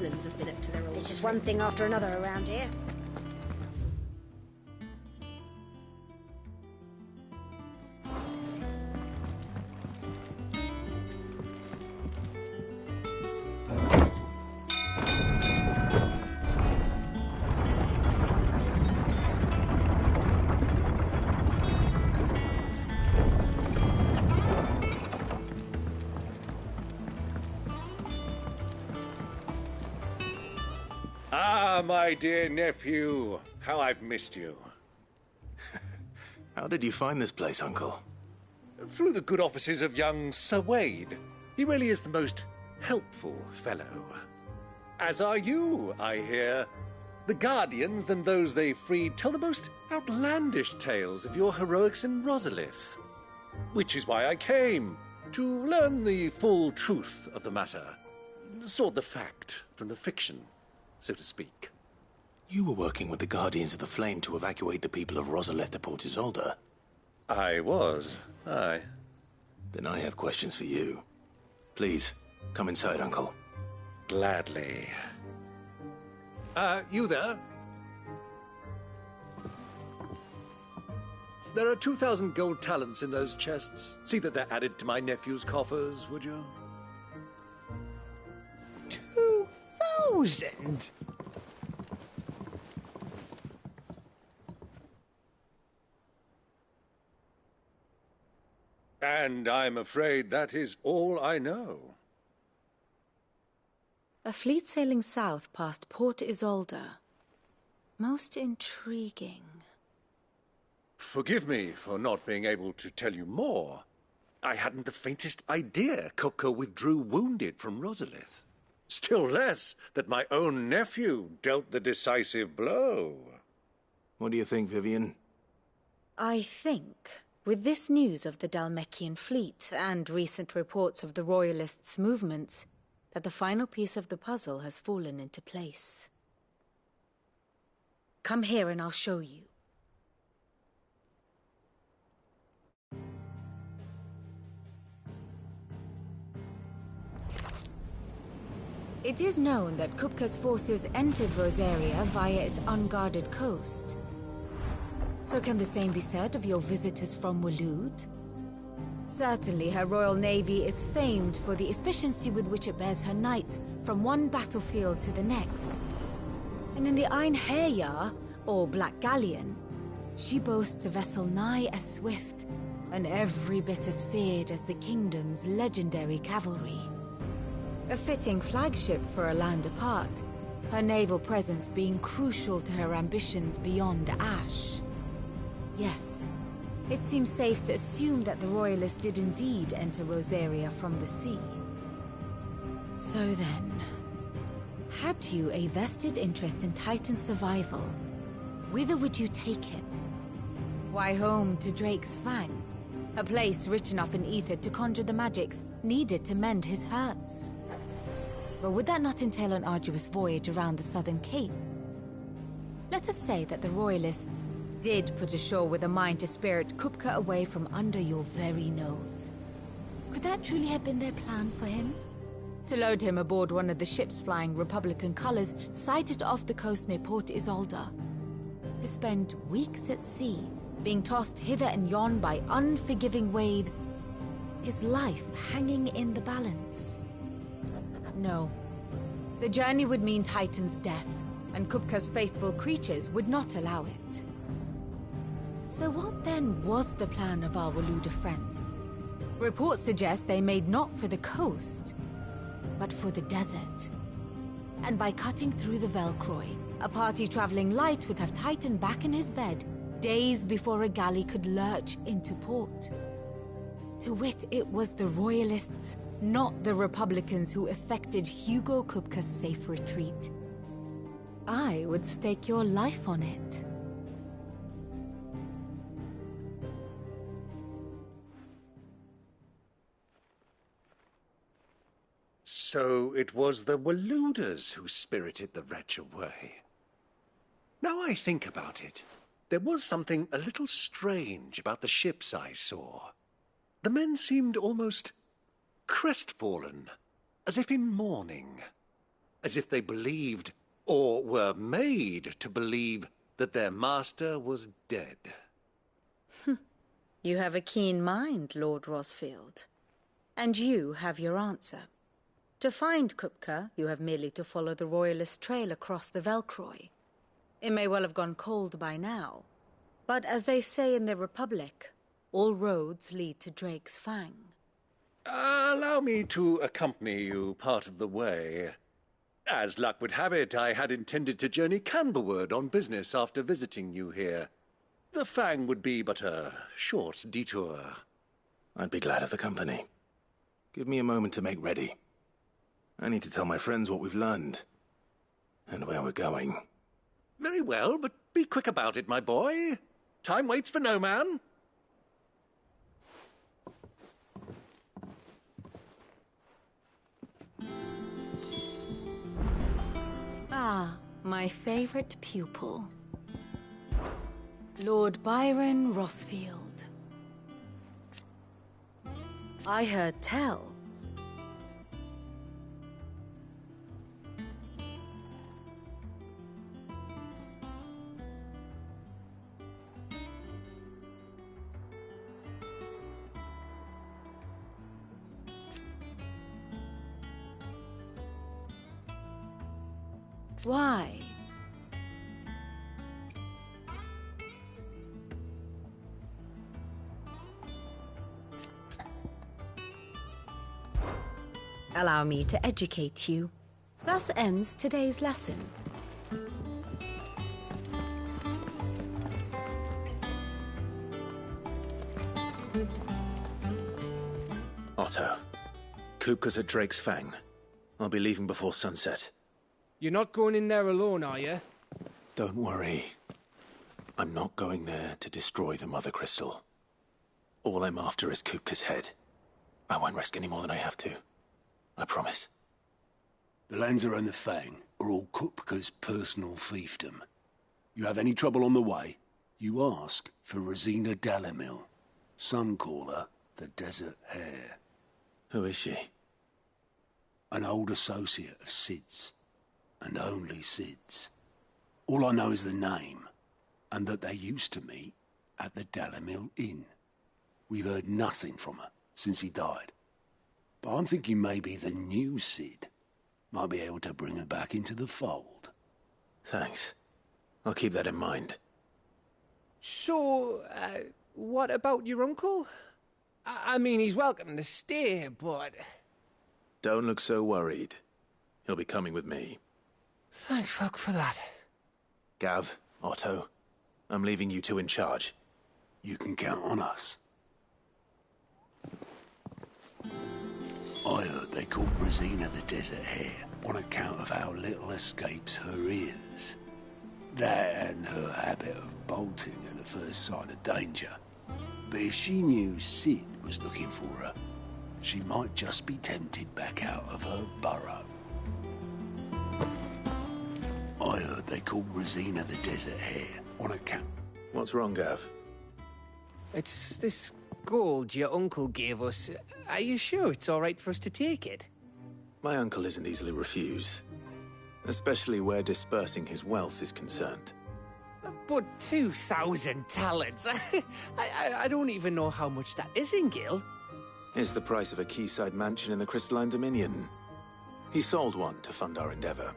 goblins have been up to their old... It's just one thing after another around here. Ah, my dear nephew, how I've missed you. How did you find this place, Uncle? Through the good offices of young Sir Wade. He really is the most helpful fellow. As are you, I hear. The Guardians and those they freed tell the most outlandish tales of your heroics in Rosalith. Which is why I came, to learn the full truth of the matter. Sort the fact from the fiction, so to speak. You were working with the Guardians of the Flame to evacuate the people of Rosalith to Port Isolde. I was, aye. Then I have questions for you. Please, come inside, Uncle. Gladly. You there? There are 2,000 gold talents in those chests. See that they're added to my nephew's coffers, would you? 2,000? And I'm afraid that is all I know. A fleet sailing south past Port Isolde. Most intriguing. Forgive me for not being able to tell you more. I hadn't the faintest idea Kupka withdrew wounded from Rosalith. Still less that my own nephew dealt the decisive blow. What do you think, Vivian? I think, with this news of the Dhalmekian fleet and recent reports of the Royalists' movements, that the final piece of the puzzle has fallen into place. Come here and I'll show you. It is known that Kupka's forces entered Rosaria via its unguarded coast. So can the same be said of your visitors from Waloed? Certainly her royal navy is famed for the efficiency with which it bears her knights from one battlefield to the next. And in the Einherjar, or Black Galleon, she boasts a vessel nigh as swift and every bit as feared as the kingdom's legendary cavalry. A fitting flagship for a land apart, her naval presence being crucial to her ambitions beyond Ash. Yes, it seems safe to assume that the Royalists did indeed enter Rosaria from the sea. So then, had you a vested interest in Titan's survival, whither would you take him? Why, home to Drake's Fang, a place rich enough in ether to conjure the magics needed to mend his hurts. But would that not entail an arduous voyage around the southern cape? Let us say that the Royalists did put ashore with a mind to spirit Kupka away from under your very nose. Could that truly have been their plan for him? To load him aboard one of the ships flying Republican colors sighted off the coast near Port Isolde. To spend weeks at sea, being tossed hither and yon by unforgiving waves, his life hanging in the balance. No. The journey would mean Titan's death, and Kupka's faithful creatures would not allow it. So what then was the plan of our Waloed friends? Reports suggest they made not for the coast, but for the desert. And by cutting through the Velcroy, a party traveling light would have Titan back in his bed days before a galley could lurch into port. To wit, it was the Royalists, not the Republicans, who effected Hugo Kupka's safe retreat. I would stake your life on it. So it was the Waloeders who spirited the wretch away. Now I think about it, there was something a little strange about the ships I saw. The men seemed almost crestfallen, as if in mourning. as if they believed, or were made to believe, that their master was dead. You have a keen mind, Lord Rosfield. And you have your answer. To find Kupka, you have merely to follow the Royalist trail across the Velcroy. It may well have gone cold by now, but as they say in the Republic, all roads lead to Drake's Fang. Allow me to accompany you part of the way. As luck would have it, I had intended to journey Canberward on business after visiting you here. The Fang would be but a short detour. I'd be glad of the company. Give me a moment to make ready. I need to tell my friends what we've learned. And where we're going. Very well, but be quick about it, my boy. Time waits for no man. Ah, my favorite pupil. Lord Byron Rosfield. I heard tell. Why? Allow me to educate you. Thus ends today's lesson. Otto, Kupka's at Drake's Fang. I'll be leaving before sunset. You're not going in there alone, are you? Don't worry. I'm not going there to destroy the Mother Crystal. All I'm after is Kupka's head. I won't risk any more than I have to. I promise. The Lancer and the Fang are all Kupka's personal fiefdom. You have any trouble on the way, you ask for Rosina Dalamil. Some call her the Desert Hare. Who is she? An old associate of Sid's. And only Sid's. All I know is the name, and that they used to meet at the Dalamil Inn. We've heard nothing from her since he died. But I'm thinking maybe the new Sid might be able to bring her back into the fold. Thanks. I'll keep that in mind. So, what about your uncle? I mean, he's welcome to stay, but... Don't look so worried. He'll be coming with me. Thank fuck for that. Gav, Otto, I'm leaving you two in charge. You can count on us. I heard they called Rosina the Desert Hare on account of how little escapes her ears. That and her habit of bolting at the first sign of danger. But if she knew Sid was looking for her, she might just be tempted back out of her burrow. I heard they called Rosina the Desert Hare on account... What's wrong, Gav? It's this gold your uncle gave us. Are you sure it's all right for us to take it? My uncle isn't easily refused. Especially where dispersing his wealth is concerned. But 2,000 talents. I don't even know how much that is in Gil. It's the price of a quayside mansion in the Crystalline Dominion. He sold one to fund our endeavor.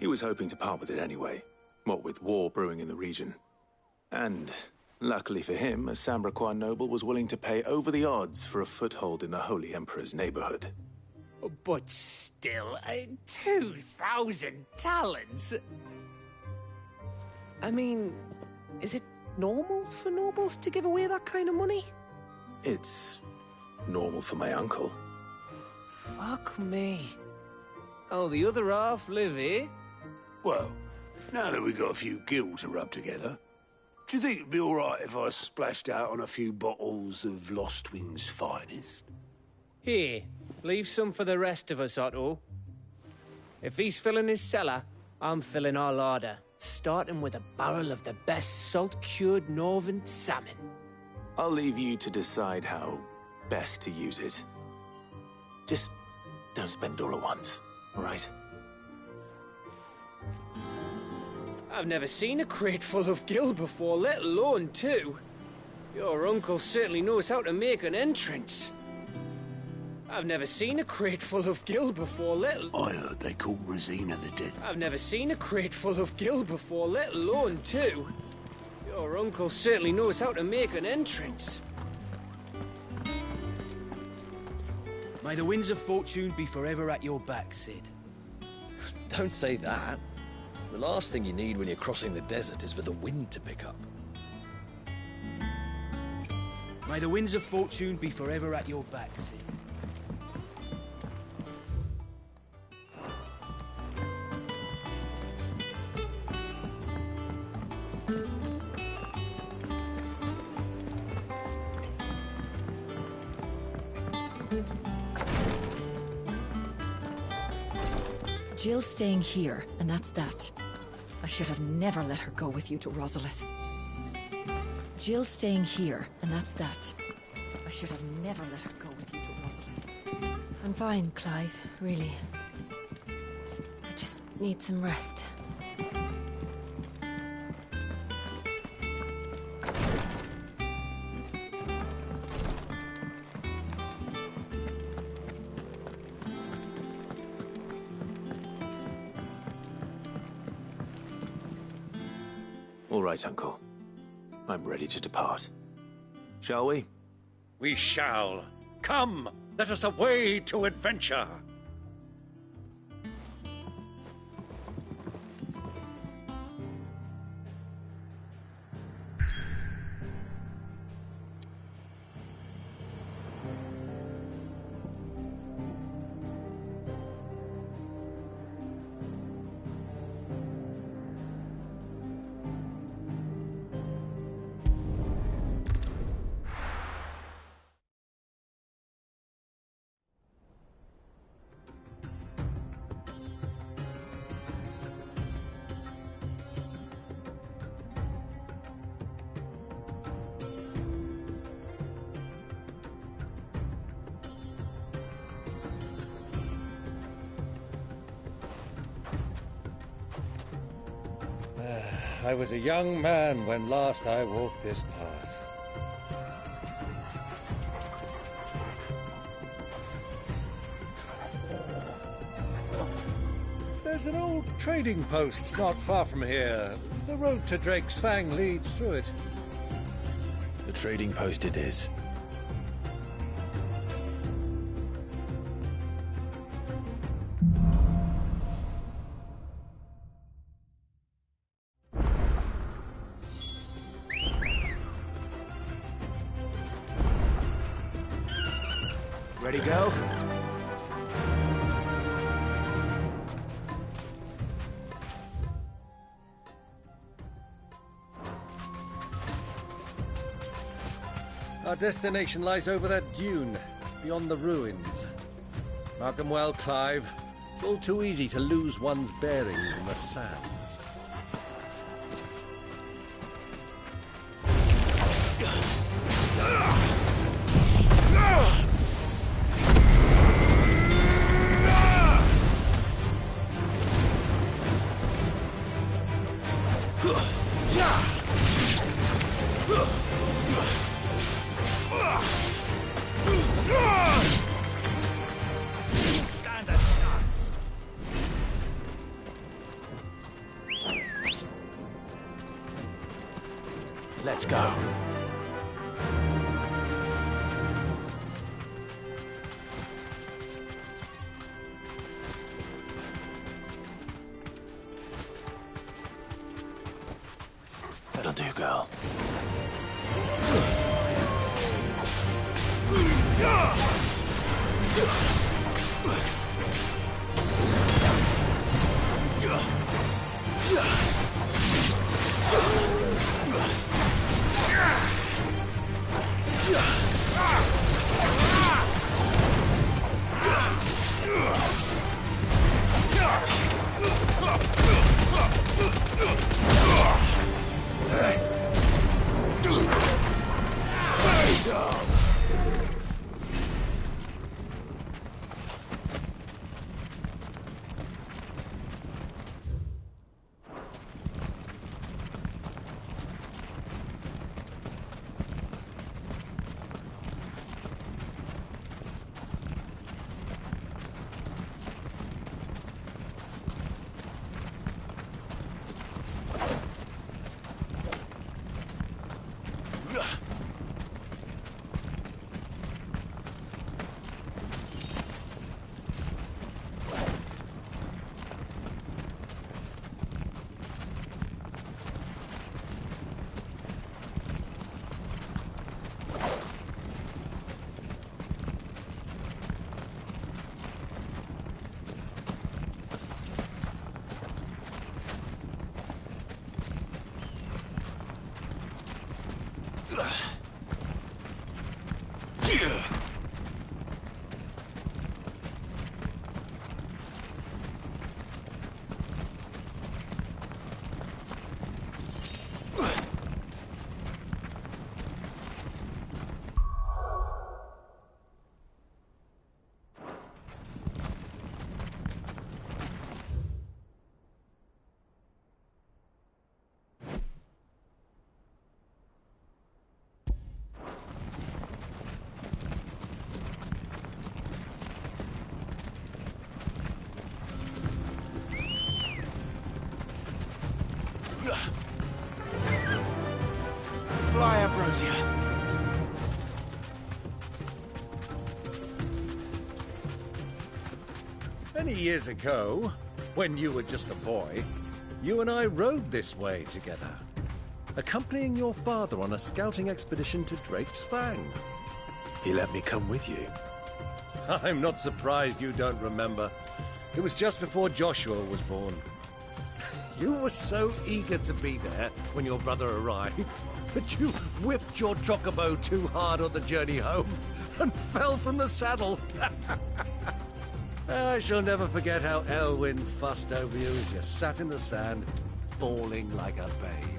He was hoping to part with it anyway, what with war brewing in the region. And, luckily for him, a Sambraquois noble was willing to pay over the odds for a foothold in the Holy Emperor's neighborhood. But still, 2,000 talents? I mean, is it normal for nobles to give away that kind of money? It's normal for my uncle. Fuck me. Oh, the other half live, eh? Well, now that we've got a few gil to rub together, do you think it'd be all right if I splashed out on a few bottles of Lost Wing's finest? Here, leave some for the rest of us, Otto. If he's filling his cellar, I'm filling our larder, starting with a barrel of the best salt-cured northern salmon. I'll leave you to decide how best to use it. Just don't spend all at once, all right? I've never seen a crate full of gil before, let alone two. Your uncle certainly knows how to make an entrance. I've never seen a crate full of gil before, I heard they called Rosina the Dead. I've never seen a crate full of gil before, let alone two. Your uncle certainly knows how to make an entrance. May the winds of fortune be forever at your back, Sid. Don't say that. The last thing you need when you're crossing the desert is for the wind to pick up. May the winds of fortune be forever at your back, Sid. Jill's staying here, and that's that. I should have never let her go with you to Rosalith. Jill's staying here, and that's that. I should have never let her go with you to Rosalith. I'm fine, Clive, really. I just need some rest. All right, Uncle. I'm ready to depart. Shall we? We shall. Come, let us away to adventure. I was a young man when last I walked this path. There's an old trading post not far from here. The road to Drake's Fang leads through it. The trading post it is. Ready, go? Our destination lies over that dune, beyond the ruins. Mark them well, Clive. It's all too easy to lose one's bearings in the sands. Stand a chance. Let's go. That'll do, girl. Many years ago, when you were just a boy, you and I rode this way together, accompanying your father on a scouting expedition to Drake's Fang. He let me come with you. I'm not surprised you don't remember. It was just before Joshua was born. You were so eager to be there when your brother arrived that you whipped your chocobo too hard on the journey home and fell from the saddle. I shall never forget how Elwyn fussed over you as you sat in the sand, bawling like a babe.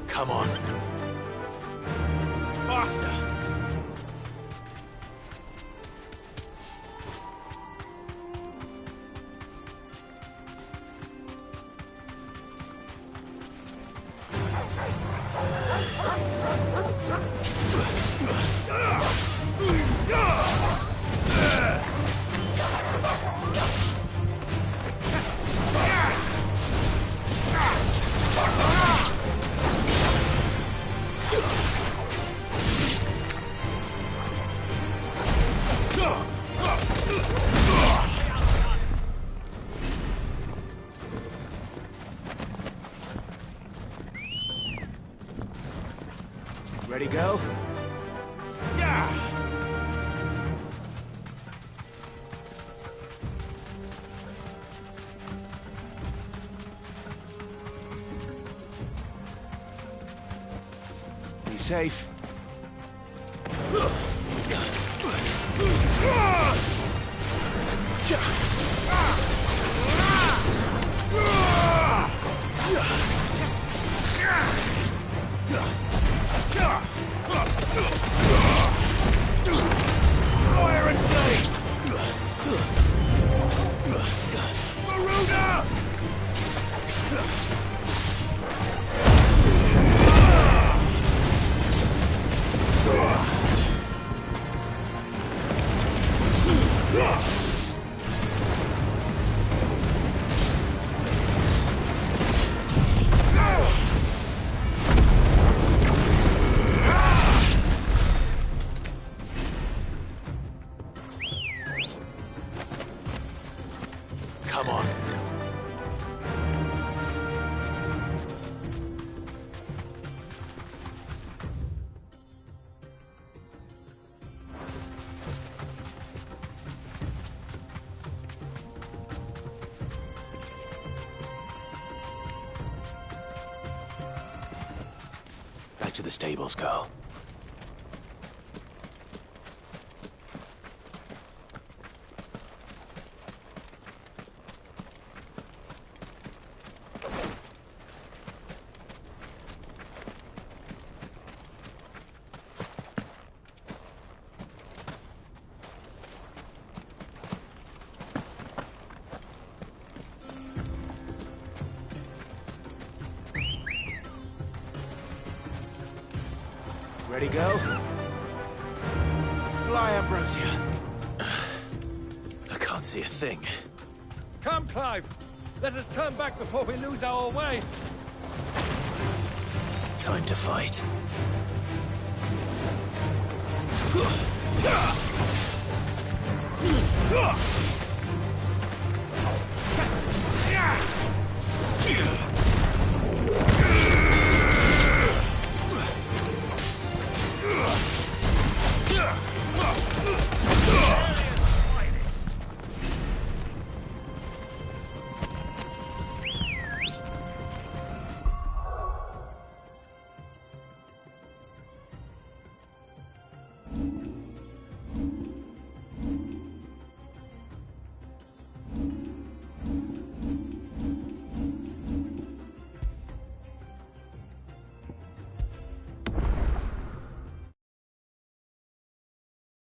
Come on. Faster! Ready, go? Yeah! Be safe. Fire and flame! Maruna! Come on. Back to the stables, girl. Ready, go? Fly, Ambrosia. I can't see a thing. Come, Clive! Let us turn back before we lose our way! Time to fight.